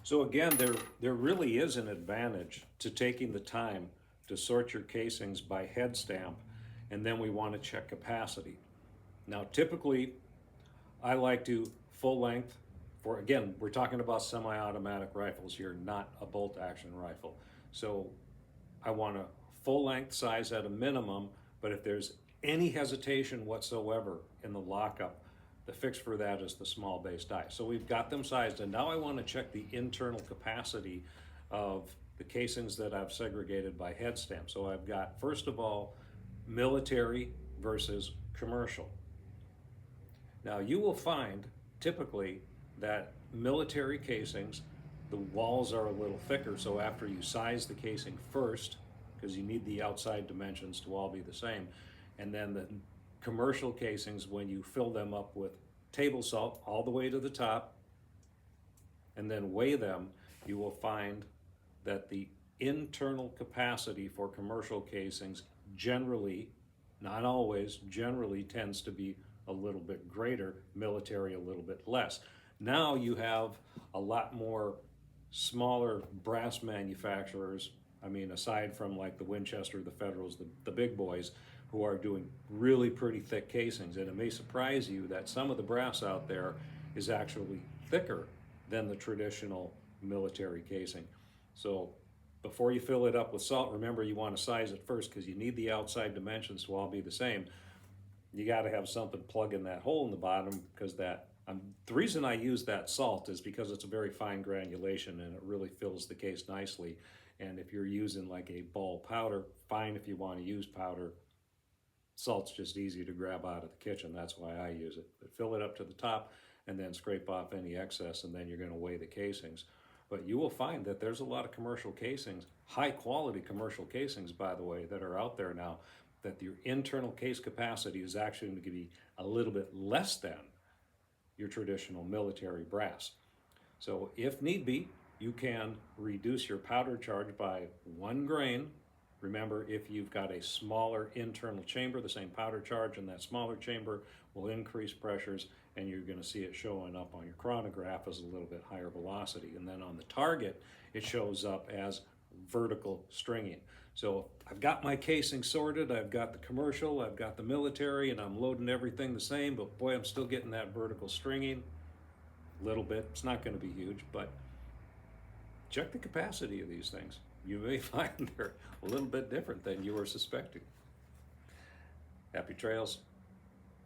So again, there really is an advantage to taking the time to sort your casings by head stamp, and then we want to check capacity. Now, typically, I like to full length for, again, we're talking about semi-automatic rifles here, not a bolt action rifle. So I want a full length size at a minimum, but if there's any hesitation whatsoever in the lockup, the fix for that is the small base die. So we've got them sized, and now I want to check the internal capacity of the casings that I've segregated by head stamp. So I've got, first of all, military versus commercial. Now you will find typically that military casings, the walls are a little thicker, so after you size the casing first, because you need the outside dimensions to all be the same, and then the commercial casings, when you fill them up with table salt all the way to the top and then weigh them, you will find that the internal capacity for commercial casings generally, not always, generally tends to be a little bit greater, military a little bit less. Now you have a lot more smaller brass manufacturers, I mean, aside from like the Winchester, the Federals, the big boys, who are doing really pretty thick casings. And it may surprise you that some of the brass out there is actually thicker than the traditional military casing. So before you fill it up with salt, remember you want to size it first, because you need the outside dimensions to all be the same. You got to have something plug in that hole in the bottom, because the reason I use that salt is because it's a very fine granulation and it really fills the case nicely. And if you're using like a ball powder, fine if you want to use powder. Salt's just easy to grab out of the kitchen. That's why I use it. But fill it up to the top and then scrape off any excess, and then you're going to weigh the casings. But you will find that there's a lot of commercial casings, high quality commercial casings, by the way, that are out there now, that your internal case capacity is actually going to be a little bit less than your traditional military brass. So if need be, you can reduce your powder charge by 1 grain. Remember, if you've got a smaller internal chamber, the same powder charge in that smaller chamber will increase pressures, and you're going to see it showing up on your chronograph as a little bit higher velocity. And then on the target, it shows up as vertical stringing. So I've got my casing sorted, I've got the commercial, I've got the military, and I'm loading everything the same, but boy, I'm still getting that vertical stringing. A little bit, it's not going to be huge, but check the capacity of these things. You may find they're a little bit different than you were suspecting. Happy trails.